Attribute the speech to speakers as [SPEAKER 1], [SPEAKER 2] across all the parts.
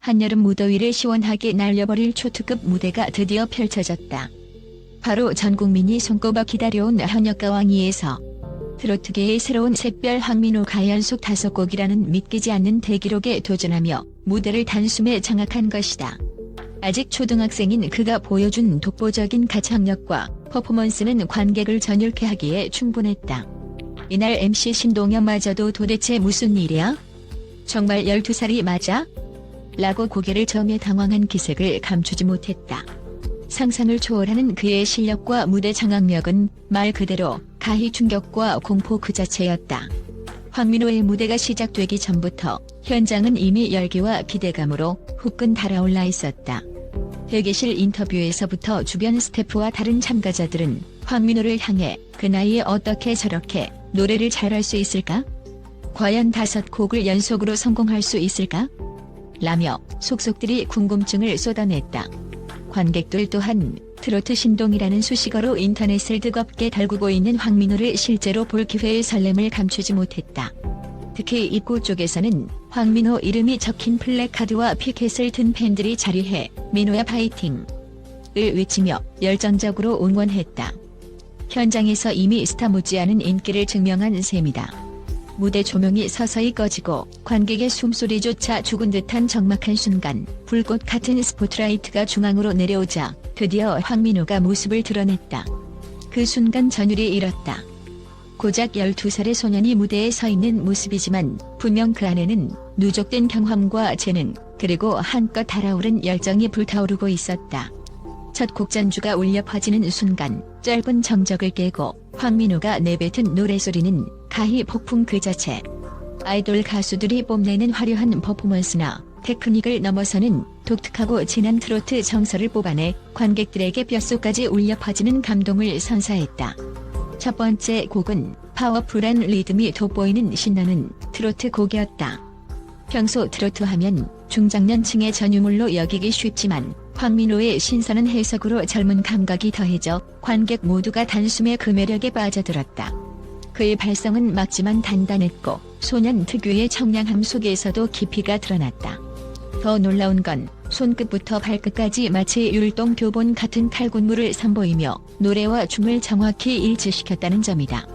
[SPEAKER 1] 한여름 무더위를 시원하게 날려버릴 초특급 무대가 드디어 펼쳐졌다. 바로 전 국민이 손꼽아 기다려온 현역가왕이에서 트로트계의 새로운 샛별 황민호가 연속 5곡이라는 믿기지 않는 대기록에 도전하며 무대를 단숨에 장악한 것이다. 아직 초등학생인 그가 보여준 독보적인 가창력과 퍼포먼스는 관객을 전율케 하기에 충분했다. 이날 MC 신동엽마저도 도대체 무슨 일이야? 정말 12살이 맞아? 라고 고개를 저으며 당황한 기색을 감추지 못했다. 상상을 초월하는 그의 실력과 무대 장악력은 말 그대로 가히 충격과 공포 그 자체였다. 황민호의 무대가 시작되기 전부터 현장은 이미 열기와 기대감으로 후끈 달아올라 있었다. 대기실 인터뷰에서부터 주변 스태프와 다른 참가자들은 황민호를 향해 그 나이에 어떻게 저렇게 노래를 잘할 수 있을까? 과연 5곡을 연속으로 성공할 수 있을까? 라며 속속들이 궁금증을 쏟아냈다. 관객들 또한 트로트 신동이라는 수식어로 인터넷을 뜨겁게 달구고 있는 황민호를 실제로 볼 기회의 설렘을 감추지 못했다. 특히 입구 쪽에서는 황민호 이름이 적힌 플래카드와 피켓을 든 팬들이 자리해 민호야 파이팅을 외치며 열정적으로 응원했다. 현장에서 이미 스타 못지않은 인기를 증명한 셈이다. 무대 조명이 서서히 꺼지고 관객의 숨소리조차 죽은 듯한 적막한 순간 불꽃 같은 스포트라이트가 중앙으로 내려오자 드디어 황민호가 모습을 드러냈다. 그 순간 전율이 일었다. 고작 12살의 소년이 무대에 서 있는 모습이지만 분명 그 안에는 누적된 경험과 재능 그리고 한껏 달아오른 열정이 불타오르고 있었다. 첫 곡 전주가 울려 퍼지는 순간 짧은 정적을 깨고 황민호가 내뱉은 노래소리는 가히 폭풍 그 자체. 아이돌 가수들이 뽐내는 화려한 퍼포먼스나 테크닉을 넘어서는 독특하고 진한 트로트 정서를 뽑아내 관객들에게 뼛속까지 울려 퍼지는 감동을 선사했다. 첫 번째 곡은 파워풀한 리듬이 돋보이는 신나는 트로트 곡이었다. 평소 트로트 하면 중장년층의 전유물로 여기기 쉽지만 황민호의 신선한 해석으로 젊은 감각이 더해져 관객 모두가 단숨에 그 매력에 빠져들었다. 그의 발성은 막지만 단단했고 소년 특유의 청량함 속에서도 깊이가 드러났다. 더 놀라운 건 손끝부터 발끝까지 마치 율동교본 같은 칼군무를 선보이며 노래와 춤을 정확히 일치시켰다는 점이다.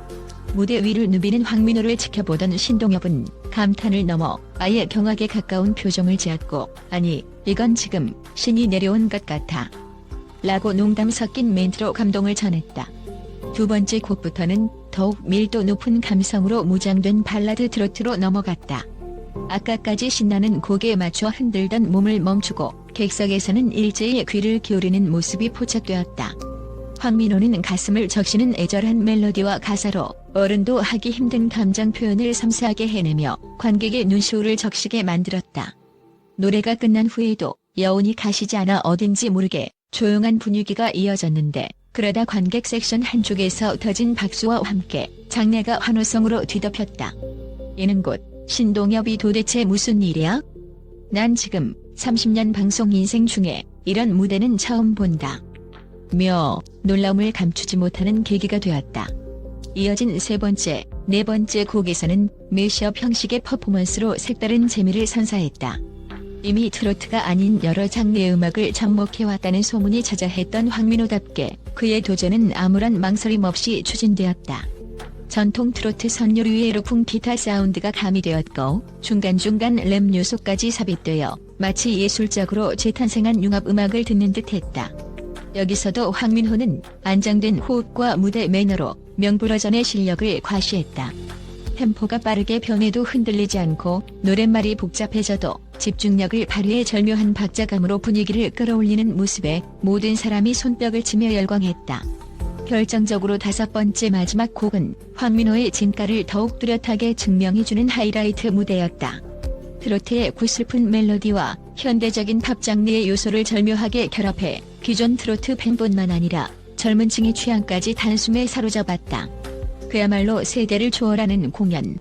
[SPEAKER 1] 무대 위를 누비는 황민호를 지켜보던 신동엽은 감탄을 넘어 아예 경악에 가까운 표정을 지었고 아니 이건 지금 신이 내려온 것 같아 라고 농담 섞인 멘트로 감동을 전했다. 두 번째 곡부터는 더욱 밀도 높은 감성으로 무장된 발라드 트로트로 넘어갔다. 아까까지 신나는 곡에 맞춰 흔들던 몸을 멈추고 객석에서는 일제히 귀를 기울이는 모습이 포착되었다. 황민호는 가슴을 적시는 애절한 멜로디와 가사로 어른도 하기 힘든 감정 표현을 섬세하게 해내며 관객의 눈시울을 적시게 만들었다. 노래가 끝난 후에도 여운이 가시지 않아 어딘지 모르게 조용한 분위기가 이어졌는데 그러다 관객 섹션 한쪽에서 터진 박수와 함께 장내가 환호성으로 뒤덮였다. 이는 곧 신동엽이 도대체 무슨 일이야? 난 지금 30년 방송 인생 중에 이런 무대는 처음 본다. 며 놀라움을 감추지 못하는 계기가 되었다. 이어진 세 번째, 네 번째 곡에서는 매시업 형식의 퍼포먼스로 색다른 재미를 선사했다. 이미 트로트가 아닌 여러 장르의 음악을 접목해왔다는 소문이 자자했던 황민호답게 그의 도전은 아무런 망설임 없이 추진되었다. 전통 트로트 선율 높은 기타 사운드가 가미되었고 중간중간 랩 요소까지 삽입되어 마치 예술적으로 재탄생한 융합음악을 듣는 듯했다. 여기서도 황민호는 안정된 호흡과 무대 매너로 명불허전의 실력을 과시했다. 템포가 빠르게 변해도 흔들리지 않고 노랫말이 복잡해져도 집중력을 발휘해 절묘한 박자감으로 분위기를 끌어올리는 모습에 모든 사람이 손뼉을 치며 열광했다. 결정적으로 다섯 번째 마지막 곡은 황민호의 진가를 더욱 뚜렷하게 증명해주는 하이라이트 무대였다. 트로트의 구슬픈 멜로디와 현대적인 팝 장르의 요소를 절묘하게 결합해 기존 트로트 팬뿐만 아니라 젊은 층의 취향까지 단숨에 사로잡았다. 그야말로 세대를 초월하는 공연.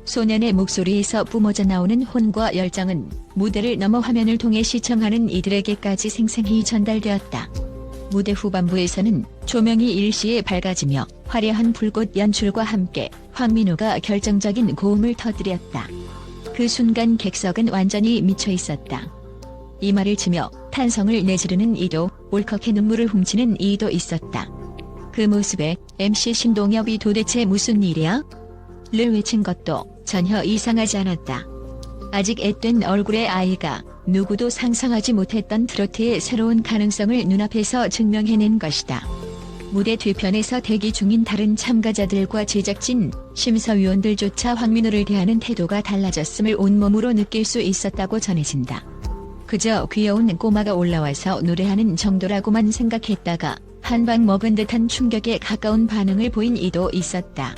[SPEAKER 1] 소년의 목소리에서 뿜어져 나오는 혼과 열정은 무대를 넘어 화면을 통해 시청하는 이들에게까지 생생히 전달되었다. 무대 후반부에서는 조명이 일시에 밝아지며 화려한 불꽃 연출과 함께 황민호가 결정적인 고음을 터뜨렸다. 그 순간 객석은 완전히 미쳐 있었다. 이 말을 치며 탄성을 내지르는 이도, 울컥해 눈물을 훔치는 이도 있었다. 그 모습에 MC 신동엽이 도대체 무슨 일이야? 를 외친 것도 전혀 이상하지 않았다. 아직 앳된 얼굴의 아이가 누구도 상상하지 못했던 트로트의 새로운 가능성을 눈앞에서 증명해낸 것이다. 무대 뒤편에서 대기 중인 다른 참가자들과 제작진, 심사위원들조차 황민호를 대하는 태도가 달라졌음을 온몸으로 느낄 수 있었다고 전해진다. 그저 귀여운 꼬마가 올라와서 노래하는 정도라고만 생각했다가 한 방 먹은 듯한 충격에 가까운 반응을 보인 이도 있었다.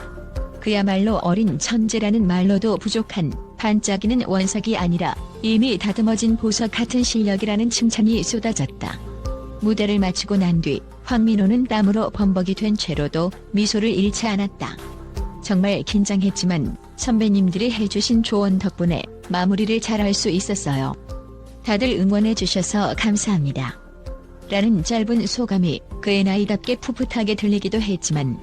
[SPEAKER 1] 그야말로 어린 천재라는 말로도 부족한 반짝이는 원석이 아니라 이미 다듬어진 보석 같은 실력이라는 칭찬이 쏟아졌다. 무대를 마치고 난 뒤 황민호는 땀으로 범벅이 된 채로도 미소를 잃지 않았다. 정말 긴장했지만 선배님들이 해주신 조언 덕분에 마무리를 잘할 수 있었어요. 다들 응원해 주셔서 감사합니다. 라는 짧은 소감이 그의 나이답게 풋풋하게 들리기도 했지만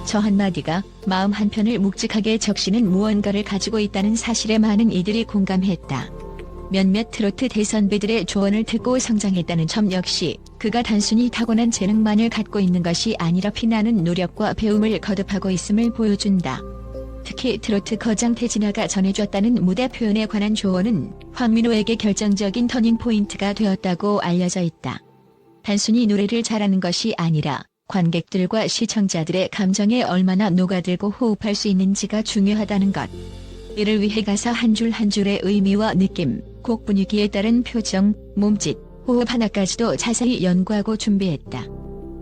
[SPEAKER 1] 저 한마디가 마음 한편을 묵직하게 적시는 무언가를 가지고 있다는 사실에 많은 이들이 공감했다. 몇몇 트로트 대선배들의 조언을 듣고 성장했다는 점 역시 그가 단순히 타고난 재능만을 갖고 있는 것이 아니라 피나는 노력과 배움을 거듭하고 있음을 보여준다. 특히 트로트 거장 태진아가 전해줬다는 무대 표현에 관한 조언은 황민호에게 결정적인 터닝포인트가 되었다고 알려져 있다. 단순히 노래를 잘하는 것이 아니라 관객들과 시청자들의 감정에 얼마나 녹아들고 호흡할 수 있는지가 중요하다는 것. 이를 위해 가사 한 줄 한 줄의 의미와 느낌, 곡 분위기에 따른 표정, 몸짓, 호흡 하나까지도 자세히 연구하고 준비했다.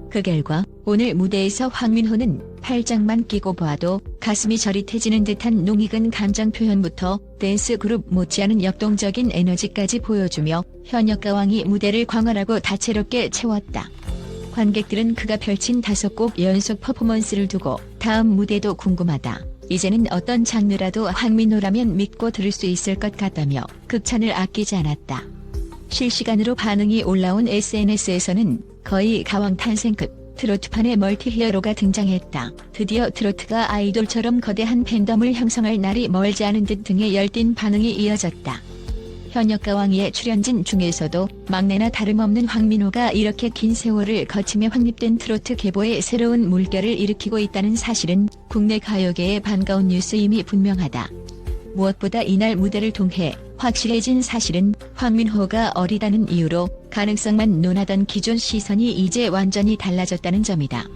[SPEAKER 1] 그 결과 오늘 무대에서 황민호는 팔짱만 끼고 봐도 가슴이 저릿해지는 듯한 농익은 감정 표현부터 댄스 그룹 못지않은 역동적인 에너지까지 보여주며 현역가왕이 무대를 광활하고 다채롭게 채웠다. 관객들은 그가 펼친 5곡 연속 퍼포먼스를 두고 다음 무대도 궁금하다. 이제는 어떤 장르라도 황민호라면 믿고 들을 수 있을 것 같다며 극찬을 아끼지 않았다. 실시간으로 반응이 올라온 SNS에서는 거의 가왕 탄생급 트로트판의 멀티히어로가 등장했다. 드디어 트로트가 아이돌처럼 거대한 팬덤을 형성할 날이 멀지 않은 듯 등의 열띤 반응이 이어졌다. 현역가왕이의 출연진 중에서도 막내나 다름없는 황민호가 이렇게 긴 세월을 거치며 확립된 트로트 계보의 새로운 물결을 일으키고 있다는 사실은 국내 가요계의 반가운 뉴스임이 분명하다. 무엇보다 이날 무대를 통해 확실해진 사실은 황민호가 어리다는 이유로 가능성만 논하던 기존 시선이 이제 완전히 달라졌다는 점이다.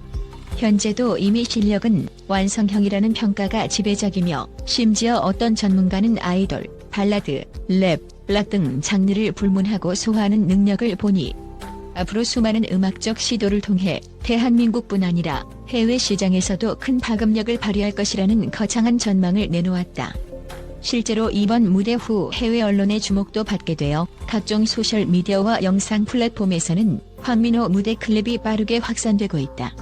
[SPEAKER 1] 현재도 이미 실력은 완성형이라는 평가가 지배적이며 심지어 어떤 전문가는 아이돌, 발라드, 랩, 락 등 장르를 불문하고 소화하는 능력을 보니 앞으로 수많은 음악적 시도를 통해 대한민국뿐 아니라 해외 시장에서도 큰 파급력을 발휘할 것이라는 거창한 전망을 내놓았다. 실제로 이번 무대 후 해외 언론의 주목도 받게 되어 각종 소셜미디어와 영상 플랫폼에서는 황민호 무대 클립이 빠르게 확산되고 있다.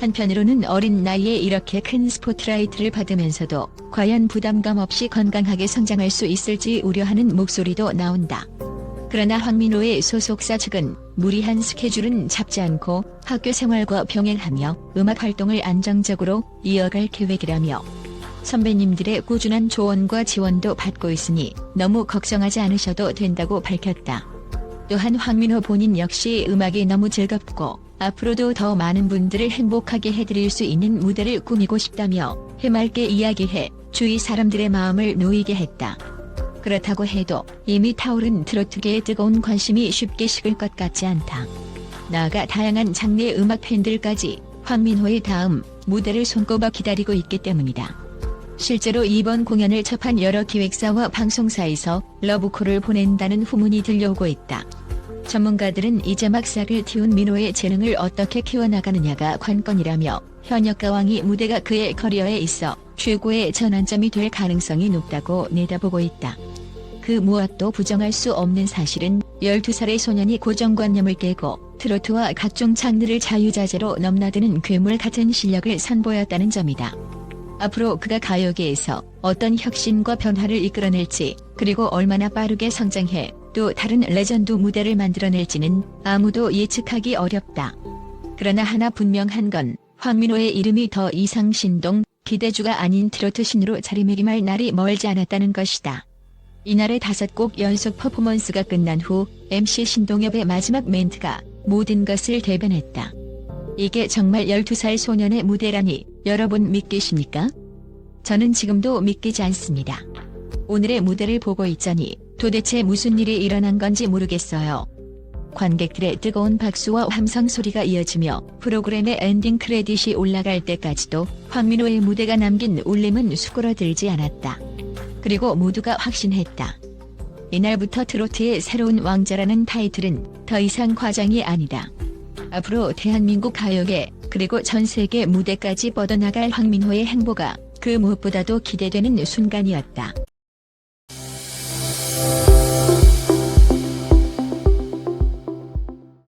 [SPEAKER 1] 한편으로는 어린 나이에 이렇게 큰 스포트라이트를 받으면서도 과연 부담감 없이 건강하게 성장할 수 있을지 우려하는 목소리도 나온다. 그러나 황민호의 소속사 측은 무리한 스케줄은 잡지 않고 학교 생활과 병행하며 음악 활동을 안정적으로 이어갈 계획이라며 선배님들의 꾸준한 조언과 지원도 받고 있으니 너무 걱정하지 않으셔도 된다고 밝혔다. 또한 황민호 본인 역시 음악이 너무 즐겁고 앞으로도 더 많은 분들을 행복하게 해드릴 수 있는 무대를 꾸미고 싶다며 해맑게 이야기해 주위 사람들의 마음을 놓이게 했다. 그렇다고 해도 이미 타오른 트로트계의 뜨거운 관심이 쉽게 식을 것 같지 않다. 나아가 다양한 장르의 음악 팬들까지 황민호의 다음 무대를 손꼽아 기다리고 있기 때문이다. 실제로 이번 공연을 접한 여러 기획사와 방송사에서 러브콜을 보낸다는 후문이 들려오고 있다. 전문가들은 이제 막 싹을 틔운 민호의 재능을 어떻게 키워나가느냐가 관건이라며 현역가왕이 무대가 그의 커리어에 있어 최고의 전환점이 될 가능성이 높다고 내다보고 있다. 그 무엇도 부정할 수 없는 사실은 12살의 소년이 고정관념을 깨고 트로트와 각종 장르를 자유자재로 넘나드는 괴물 같은 실력을 선보였다는 점이다. 앞으로 그가 가요계에서 어떤 혁신과 변화를 이끌어낼지, 그리고 얼마나 빠르게 성장해 또 다른 레전드 무대를 만들어낼지는 아무도 예측하기 어렵다. 그러나 하나 분명한 건 황민호의 이름이 더 이상 신동, 기대주가 아닌 트로트 신으로 자리매김할 날이 멀지 않았다는 것이다. 이날의 5곡 연속 퍼포먼스가 끝난 후 MC 신동엽의 마지막 멘트가 모든 것을 대변했다. 이게 정말 12살 소년의 무대라니 여러분 믿기십니까? 저는 지금도 믿기지 않습니다. 오늘의 무대를 보고 있자니 도대체 무슨 일이 일어난 건지 모르겠어요. 관객들의 뜨거운 박수와 함성 소리가 이어지며 프로그램의 엔딩 크레딧이 올라갈 때까지도 황민호의 무대가 남긴 울림은 수그러들지 않았다. 그리고 모두가 확신했다. 이날부터 트로트의 새로운 왕자라는 타이틀은 더 이상 과장이 아니다. 앞으로 대한민국 가요계 그리고 전 세계 무대까지 뻗어나갈 황민호의 행보가 그 무엇보다도 기대되는 순간이었다.